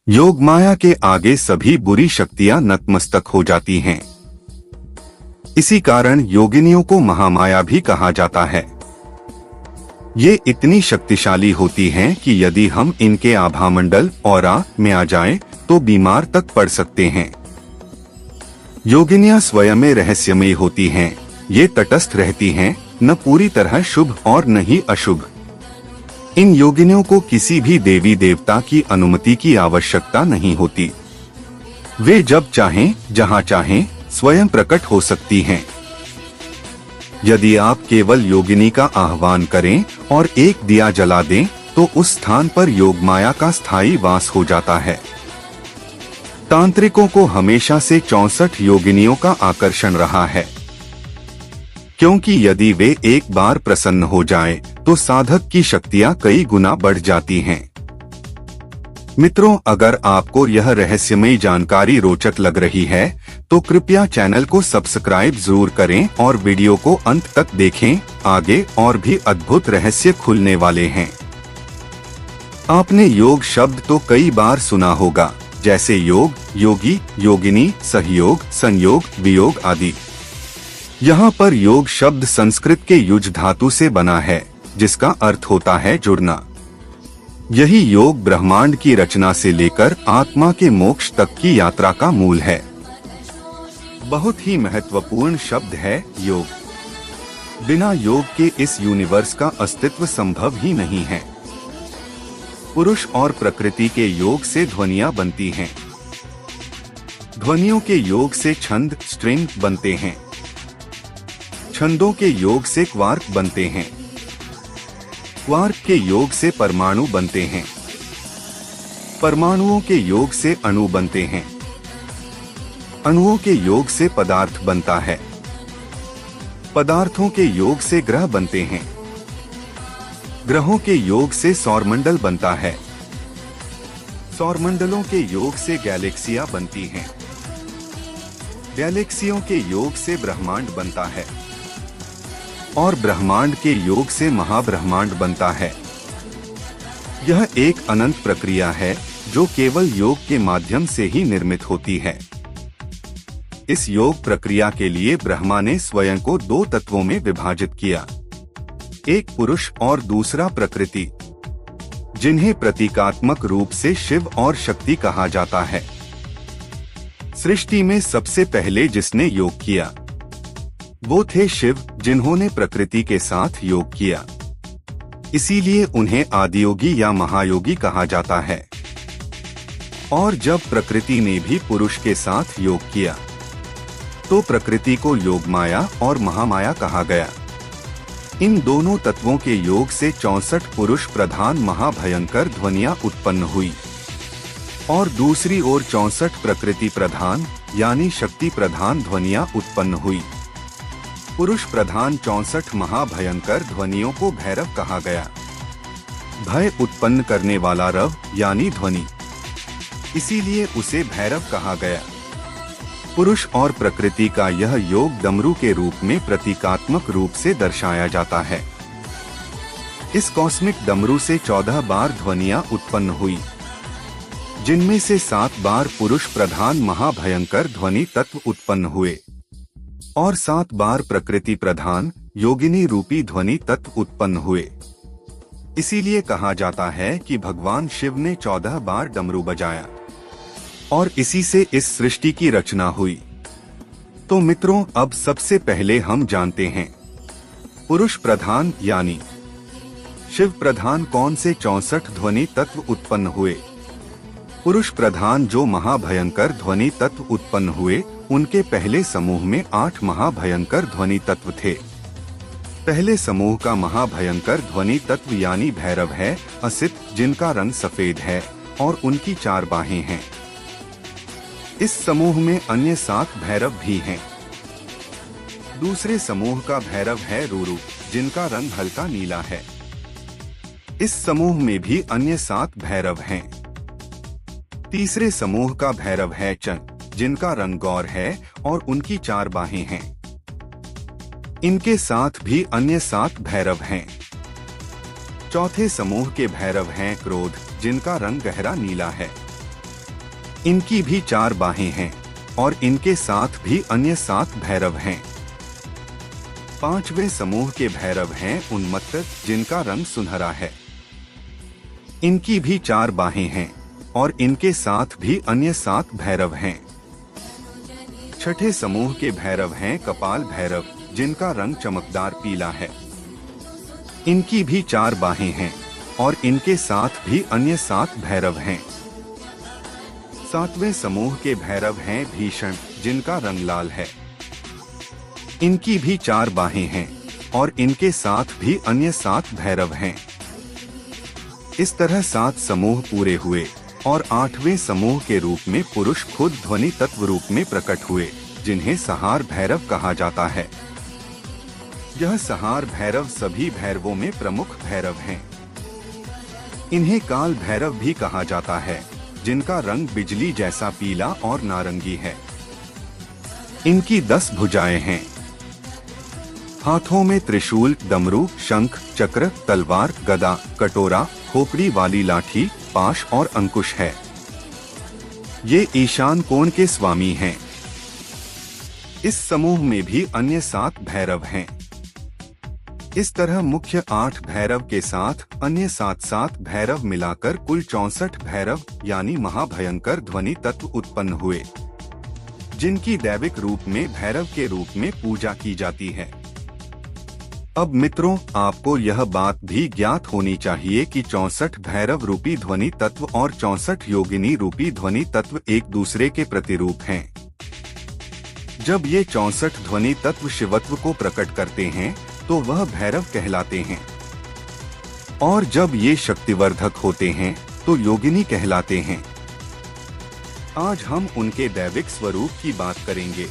योग माया के आगे सभी बुरी शक्तियां नतमस्तक हो जाती हैं। इसी कारण योगिनियों को महामाया भी कहा जाता है। ये इतनी शक्तिशाली होती हैं कि यदि हम इनके आभामंडल ऑरा में आ जाएं, तो बीमार तक पड़ सकते हैं। योगिनियां स्वयं में रहस्यमयी होती हैं। ये तटस्थ रहती हैं, न पूरी तरह शुभ और न ही अशुभ। इन योगिनियों को किसी भी देवी देवता की अनुमति की आवश्यकता नहीं होती। वे जब चाहें, जहां चाहें, स्वयं प्रकट हो सकती हैं। यदि आप केवल योगिनी का आह्वान करें और एक दिया जला दें, तो उस स्थान पर योगमाया का स्थायी वास हो जाता है। तांत्रिकों को हमेशा से 64 योगिनियों का आकर्षण रहा है, क्योंकि यदि वे एक बार प्रसन्न हो जाएं, तो साधक की शक्तियां कई गुना बढ़ जाती हैं। मित्रों, अगर आपको यह रहस्यमयी जानकारी रोचक लग रही है, तो कृपया चैनल को सब्सक्राइब जरूर करें और वीडियो को अंत तक देखें। आगे और भी अद्भुत रहस्य खुलने वाले हैं। आपने योग शब्द तो कई बार सुना होगा, जैसे योग, योगी, योगिनी, सहयोग, संयोग, वियोग आदि। यहाँ पर योग शब्द संस्कृत के युज धातु से बना है, जिसका अर्थ होता है जुड़ना। यही योग ब्रह्मांड की रचना से लेकर आत्मा के मोक्ष तक की यात्रा का मूल है। बहुत ही महत्वपूर्ण शब्द है योग। बिना योग के इस यूनिवर्स का अस्तित्व संभव ही नहीं है। पुरुष और प्रकृति के योग से ध्वनियां बनती हैं। ध्वनियों के योग से छंद, स्ट्रिंग बनते हैं। छंदों के योग से क्वार्क बनते हैं। क्वार्क के योग से परमाणु बनते हैं। परमाणुओं के योग से अणु बनते हैं। अणुओं के योग से पदार्थ बनता है। पदार्थों के योग से ग्रह बनते हैं। ग्रहों के योग से सौरमंडल बनता है। सौरमंडलों के योग से गैलेक्सियां बनती हैं। गैलेक्सियों के योग से ब्रह्मांड बनता है और ब्रह्मांड के योग से महाब्रह्मांड बनता है। यह एक अनंत प्रक्रिया है, जो केवल योग के माध्यम से ही निर्मित होती है। इस योग प्रक्रिया के लिए ब्रह्मा ने स्वयं को 2 तत्वों में विभाजित किया, एक पुरुष और दूसरा प्रकृति, जिन्हें प्रतीकात्मक रूप से शिव और शक्ति कहा जाता है। सृष्टि में सबसे पहले जिसने योग किया, वो थे शिव, जिन्होंने प्रकृति के साथ योग किया। इसीलिए उन्हें आदियोगी या महायोगी कहा जाता है। और जब प्रकृति ने भी पुरुष के साथ योग किया, तो प्रकृति को योगमाया और महामाया कहा गया। इन दोनों तत्वों के योग से 64 पुरुष प्रधान महाभयंकर ध्वनियां उत्पन्न हुई और दूसरी ओर 64 प्रकृति प्रधान यानी शक्ति प्रधान ध्वनियां उत्पन्न हुई। पुरुष प्रधान 64 महाभयंकर ध्वनियों को भैरव कहा गया। भय उत्पन्न करने वाला रव यानी ध्वनि, इसीलिए उसे भैरव कहा गया। पुरुष और प्रकृति का यह योग डमरू के रूप में प्रतीकात्मक रूप से दर्शाया जाता है। इस कॉस्मिक डमरू से 14 बार ध्वनियां उत्पन्न हुई, जिनमें से 7 बार पुरुष प्रधान महाभयंकर ध्वनि तत्व उत्पन्न हुए और 7 बार प्रकृति प्रधान योगिनी रूपी ध्वनि तत्व उत्पन्न हुए। इसीलिए कहा जाता है कि भगवान शिव ने 14 बार डमरू बजाया और इसी से इस सृष्टि की रचना हुई। तो मित्रों, अब सबसे पहले हम जानते हैं पुरुष प्रधान यानी शिव प्रधान कौन से 64 ध्वनि तत्व उत्पन्न हुए। पुरुष प्रधान जो महाभयंकर ध्वनि तत्व उत्पन्न हुए, उनके पहले समूह में 8 महाभयंकर ध्वनि तत्व थे। पहले समूह का महाभयंकर ध्वनि तत्व यानी भैरव है, असित, जिनका रंग सफेद है और उनकी 4 बाहें हैं। इस समूह में अन्य 7 भैरव भी हैं। दूसरे समूह का भैरव है रूरू, जिनका रंग हल्का नीला है। इस समूह में भी अन्य 7 भैरव हैं। तीसरे समूह का भैरव है चंद, जिनका रंग गौर है और उनकी 4 बाहें हैं। इनके साथ भी अन्य 7 भैरव हैं। चौथे समूह के भैरव हैं क्रोध, जिनका रंग गहरा नीला है। इनकी भी 4 बाहें हैं और इनके साथ भी अन्य 7 भैरव हैं। 5वें समूह के भैरव हैं उन्मत्त, जिनका रंग सुनहरा है। इनकी भी 4 बाहें हैं और इनके साथ भी अन्य 7 भैरव हैं। 6ठे समूह के भैरव हैं कपाल भैरव, जिनका रंग चमकदार पीला है। इनकी भी 4 बाहें हैं और इनके साथ भी अन्य 7 भैरव हैं। 7वें समूह के भैरव हैं भीषण, जिनका रंग लाल है। इनकी भी 4 बाहें हैं और इनके साथ भी अन्य 7 भैरव हैं। इस तरह 7 समूह पूरे हुए और 8वें समूह के रूप में पुरुष खुद ध्वनि तत्व रूप में प्रकट हुए, जिन्हें सहार भैरव कहा जाता है। यह सहार भैरव सभी भैरवों में प्रमुख भैरव हैं। इन्हें काल भैरव भी कहा जाता है, जिनका रंग बिजली जैसा पीला और नारंगी है। इनकी 10 भुजाएं हैं। हाथों में त्रिशूल, डमरू, शंख, चक्र, तलवार, गदा, कटोरा, खोपड़ी वाली लाठी, पाश और अंकुश है। ये ईशान कोण के स्वामी हैं। इस समूह में भी अन्य 7 भैरव हैं। इस तरह मुख्य 8 भैरव के साथ अन्य 7 भैरव मिलाकर कुल 64 भैरव यानी महाभयंकर ध्वनि तत्व उत्पन्न हुए, जिनकी दैविक रूप में भैरव के रूप में पूजा की जाती है। अब मित्रों, आपको यह बात भी ज्ञात होनी चाहिए कि 64 भैरव रूपी ध्वनि तत्व और 64 योगिनी रूपी ध्वनि तत्व एक दूसरे के प्रतिरूप हैं। जब ये 64 ध्वनि तत्व शिवत्व को प्रकट करते हैं तो वह भैरव कहलाते हैं, और जब ये शक्तिवर्धक होते हैं तो योगिनी कहलाते हैं। आज हम उनके दैविक स्वरूप की बात करेंगे।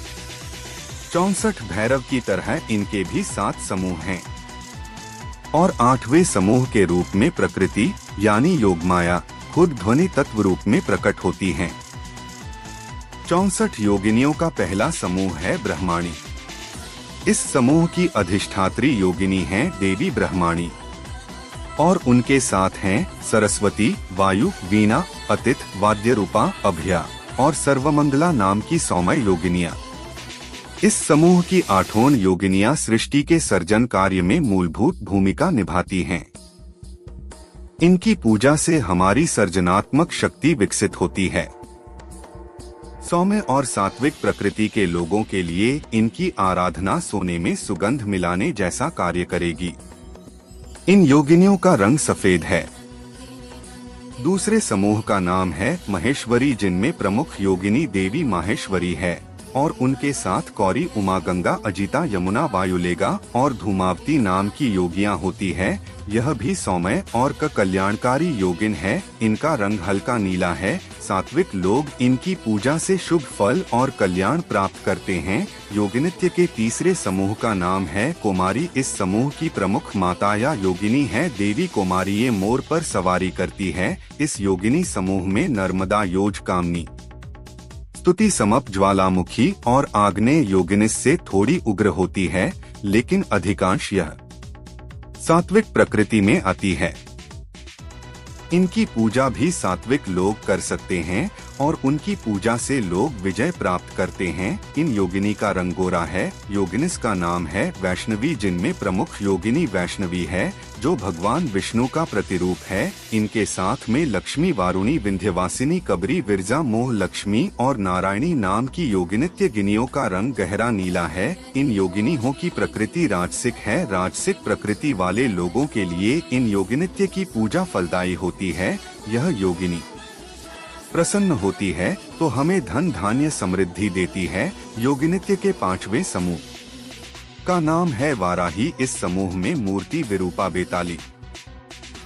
64 भैरव की तरह इनके भी 7 समूह हैं और 8वें समूह के रूप में प्रकृति यानी योगमाया खुद ध्वनि तत्व रूप में प्रकट होती हैं। 64 योगिनियों का पहला समूह है ब्रह्माणी। इस समूह की अधिष्ठात्री योगिनी हैं देवी ब्रह्माणी और उनके साथ हैं सरस्वती, वायु, वीणा, अतिथ, वाद्य रूपा, अभया और सर्वमंगला नाम की सौम्य योगिनियां। इस समूह की 8 योगिनियां सृष्टि के सर्जन कार्य में मूलभूत भूमिका निभाती हैं। इनकी पूजा से हमारी सर्जनात्मक शक्ति विकसित होती है। सौम्य और सात्विक प्रकृति के लोगों के लिए इनकी आराधना सोने में सुगंध मिलाने जैसा कार्य करेगी। इन योगिनियों का रंग सफेद है। दूसरे समूह का नाम है महेश्वरी, जिनमें प्रमुख योगिनी देवी माहेश्वरी है और उनके साथ कौरी, उमा, गंगा, अजिता, यमुना, वायुलेगा और धूमावती नाम की योगियां होती है। यह भी सौम्य और कल्याणकारी योगिन है। इनका रंग हल्का नीला है। सात्विक लोग इनकी पूजा से शुभ फल और कल्याण प्राप्त करते हैं। योगिनित्य के तीसरे समूह का नाम है कुमारी। इस समूह की प्रमुख माता या योगिनी है देवी कुमारी। ये मोर पर सवारी करती है। इस योगिनी समूह में नर्मदा, योज, कामनी, स्तुति, समप, ज्वालामुखी और आग्नेय योगिनिस से थोड़ी उग्र होती है, लेकिन अधिकांश यह सात्विक प्रकृति में आती है। इनकी पूजा भी सात्विक लोग कर सकते हैं और उनकी पूजा से लोग विजय प्राप्त करते हैं। इन योगिनी का रंग गोरा है। योगिनिस का नाम है वैष्णवी, जिनमें प्रमुख योगिनी वैष्णवी है, जो भगवान विष्णु का प्रतिरूप है। इनके साथ में लक्ष्मी, वारुणी, विंध्यवासिनी, कबरी, विरजा, मोह लक्ष्मी और नारायणी नाम की योगिनित्य गिनियों का रंग गहरा नीला है। इन योगिनियों की प्रकृति राजसिक है। राजसिक प्रकृति वाले लोगों के लिए इन योगिनित्य की पूजा फलदायी होती है। यह योगिनी प्रसन्न होती है तो हमें धन, धान्य, समृद्धि देती है। योगिनित्य के 5वें समूह का नाम है वाराही। इस समूह में मूर्ति विरूपा, बेताली,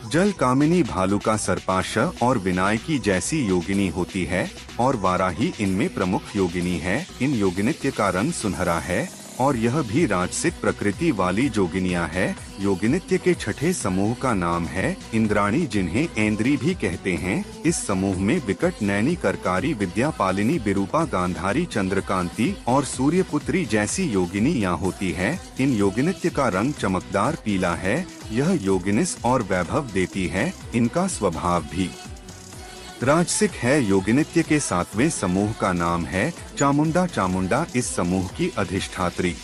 जल कामिनी, भालुका, सर्पाश और विनायकी जैसी योगिनी होती है और वाराही इनमें प्रमुख योगिनी है। इन योगिनित्य का रंग सुनहरा है और यह भी राजसिक प्रकृति वाली योगिनियां है। योगिनित्य के 6ठे समूह का नाम है इंद्राणी, जिन्हें ऐन्द्री भी कहते हैं। इस समूह में विकट नैनी, करकारी, विद्यापालिनी, विरूपा, गांधारी, चंद्रकांति और सूर्यपुत्री जैसी योगिनियां होती है। इन योगिनित्य का रंग चमकदार पीला है। यह योगिनिस और वैभव देती है। इनका स्वभाव भी राजसिक है योगिनित्य के 7वें समूह का नाम है चामुंडा। चामुंडा इस समूह की अधिष्ठात्री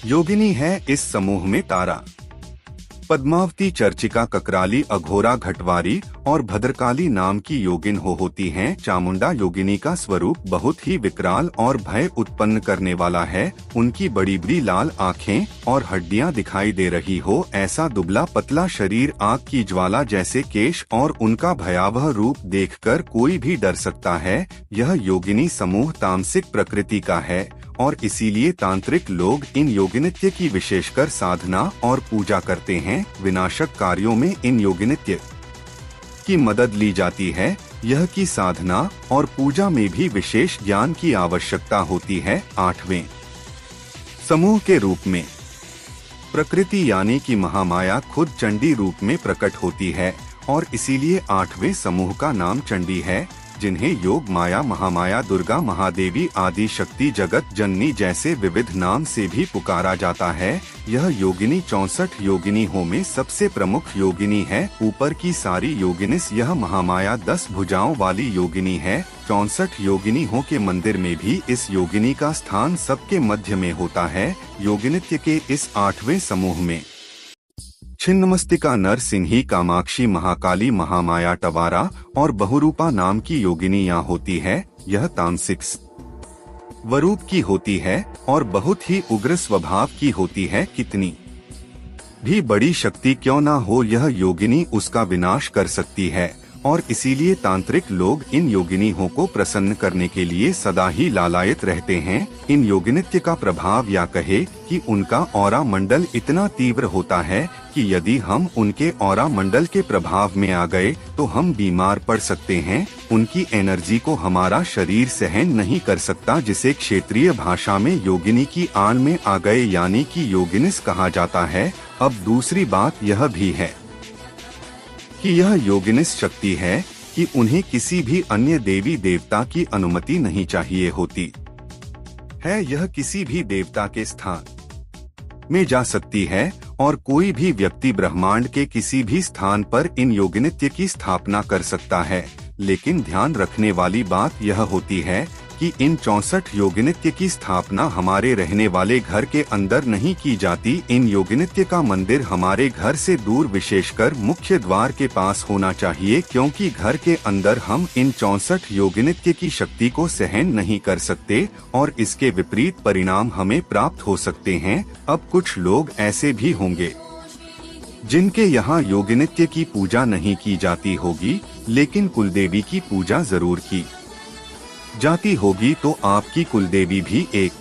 योगिनी है। इस समूह में तारा, पद्मावती, चर्चिका, ककराली, अघोरा, घटवारी और भद्रकाली नाम की योगिन होती हैं। चामुंडा योगिनी का स्वरूप बहुत ही विकराल और भय उत्पन्न करने वाला है। उनकी बड़ी बड़ी लाल आँखें और हड्डियां दिखाई दे रही हो, ऐसा दुबला पतला शरीर, आग की ज्वाला जैसे केश और उनका भयावह रूप देखकर कोई भी डर सकता है। यह योगिनी समूह तामसिक प्रकृति का है और इसीलिए तांत्रिक लोग इन योगिनित्य की विशेषकर साधना और पूजा करते हैं। विनाशक कार्यों में इन योगिनित्य की मदद ली जाती है। यह की साधना और पूजा में भी विशेष ज्ञान की आवश्यकता होती है। 8वें समूह के रूप में प्रकृति यानी कि महामाया खुद चंडी रूप में प्रकट होती है और इसीलिए 8वें समूह का नाम चंडी है, जिन्हें योग माया, महामाया, दुर्गा, महादेवी आदि शक्ति, जगत जननी जैसे विविध नाम से भी पुकारा जाता है। यह योगिनी 64 योगिनीओं में सबसे प्रमुख योगिनी है। ऊपर की सारी योगिनिस यह महामाया 10 भुजाओं वाली योगिनी है। 64 योगिनीओं के मंदिर में भी इस योगिनी का स्थान सबके मध्य में होता है। योगिनित्य के इस 8वें समूह में छिन्नमस्तिका, नरसिंही, कामाक्षी, महाकाली, महामाया, टवारा और बहुरूपा नाम की योगिनियां होती है। यह तामसिक स्वरूप की होती है और बहुत ही उग्र स्वभाव की होती है। कितनी भी बड़ी शक्ति क्यों ना हो, यह योगिनी उसका विनाश कर सकती है और इसीलिए तांत्रिक लोग इन योगिनीओं को प्रसन्न करने के लिए सदा ही लालायित रहते हैं। इन योगिनित्य का प्रभाव या कहे कि उनका ऑरा मंडल इतना तीव्र होता है कि यदि हम उनके ऑरा मंडल के प्रभाव में आ गए तो हम बीमार पड़ सकते हैं। उनकी एनर्जी को हमारा शरीर सहन नहीं कर सकता, जिसे क्षेत्रीय भाषा में योगिनी की आन में आ गए यानी कि योगिनिस कहा जाता है। अब दूसरी बात यह भी है कि यह योगिनिस शक्ति है कि उन्हें किसी भी अन्य देवी देवता की अनुमति नहीं चाहिए होती है। यह किसी भी देवता के स्थान में जा सकती है और कोई भी व्यक्ति ब्रह्मांड के किसी भी स्थान पर इन योगिनित्य की स्थापना कर सकता है। लेकिन ध्यान रखने वाली बात यह होती है कि इन 64 योगिनित्य की स्थापना हमारे रहने वाले घर के अंदर नहीं की जाती। इन योगिनित्य का मंदिर हमारे घर से दूर, विशेषकर मुख्य द्वार के पास होना चाहिए, क्योंकि घर के अंदर हम इन 64 योगिनित्य की शक्ति को सहन नहीं कर सकते और इसके विपरीत परिणाम हमें प्राप्त हो सकते हैं। अब कुछ लोग ऐसे भी होंगे जिनके यहाँ योगिनित्य की पूजा नहीं की जाती होगी, लेकिन कुलदेवी की पूजा जरूर की जाती होगी। तो आपकी कुलदेवी भी एक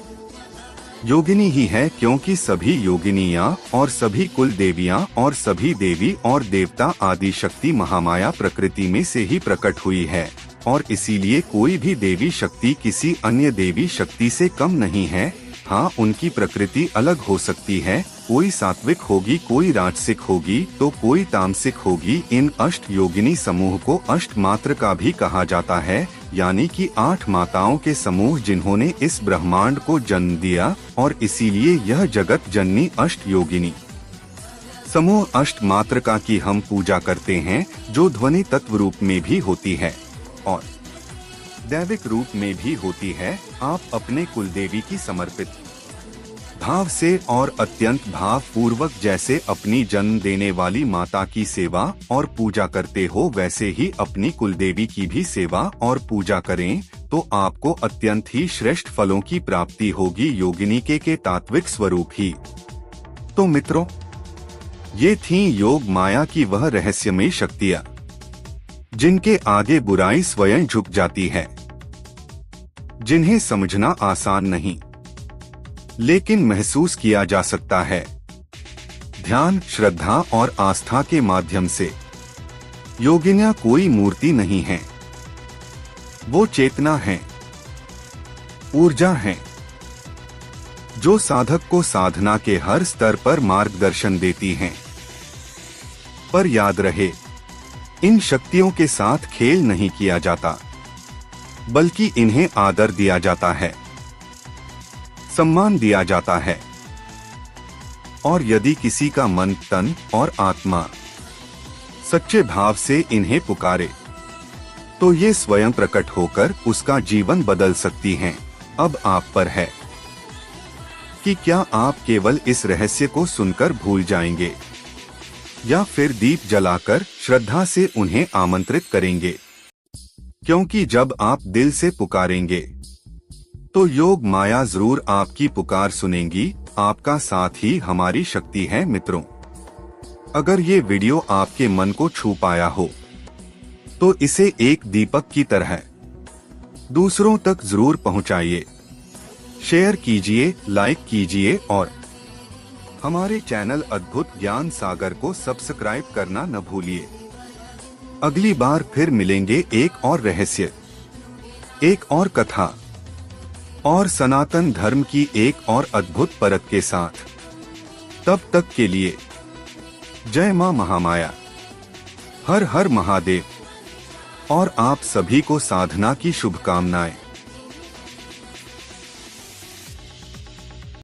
योगिनी ही है, क्योंकि सभी योगिनियाँ और सभी कुल देवियाँ और सभी देवी और देवता आदि शक्ति महामाया प्रकृति में से ही प्रकट हुई है और इसीलिए कोई भी देवी शक्ति किसी अन्य देवी शक्ति से कम नहीं है। हाँ, उनकी प्रकृति अलग हो सकती है, कोई सात्विक होगी, कोई राजसिक होगी तो कोई तामसिक होगी। इन अष्ट योगिनी समूह को अष्ट मात्र का भी कहा जाता है, यानी कि 8 माताओं के समूह जिन्होंने इस ब्रह्मांड को जन्म दिया और इसीलिए यह जगत जननी अष्ट योगिनी समूह अष्ट मात्र का की हम पूजा करते हैं, जो ध्वनि तत्व रूप में भी होती है और दैविक रूप में भी होती है। आप अपने कुलदेवी की समर्पित भाव से और अत्यंत भाव पूर्वक जैसे अपनी जन्म देने वाली माता की सेवा और पूजा करते हो, वैसे ही अपनी कुलदेवी की भी सेवा और पूजा करें तो आपको अत्यंत ही श्रेष्ठ फलों की प्राप्ति होगी। योगिनी के तात्विक स्वरूप ही। तो मित्रों, ये थीं योग माया की वह रहस्यमय शक्तियाँ जिनके आगे बुराई स्वयं झुक जाती है, जिन्हें समझना आसान नहीं लेकिन महसूस किया जा सकता है। ध्यान, श्रद्धा और आस्था के माध्यम से योगिनियां कोई मूर्ति नहीं है, वो चेतना है, ऊर्जा है, जो साधक को साधना के हर स्तर पर मार्गदर्शन देती हैं। पर याद रहे, इन शक्तियों के साथ खेल नहीं किया जाता, बल्कि इन्हें आदर दिया जाता है, सम्मान दिया जाता है और यदि किसी का मन, तन और आत्मा सच्चे भाव से इन्हें पुकारे तो ये स्वयं प्रकट होकर उसका जीवन बदल सकती हैं। अब आप पर है कि क्या आप केवल इस रहस्य को सुनकर भूल जाएंगे या फिर दीप जलाकर श्रद्धा से उन्हें आमंत्रित करेंगे। क्योंकि जब आप दिल से पुकारेंगे तो योग माया जरूर आपकी पुकार सुनेंगी। आपका साथ ही हमारी शक्ति है मित्रों। अगर ये वीडियो आपके मन को छू पाया हो तो इसे एक दीपक की तरह दूसरों तक जरूर पहुंचाइए। शेयर कीजिए, लाइक कीजिए और हमारे चैनल अद्भुत ज्ञान सागर को सब्सक्राइब करना न भूलिए। अगली बार फिर मिलेंगे एक और रहस्य, एक और कथा और सनातन धर्म की एक और अद्भुत परत के साथ। तब तक के लिए जय मां महामाया, हर हर महादेव और आप सभी को साधना की शुभकामनाएं।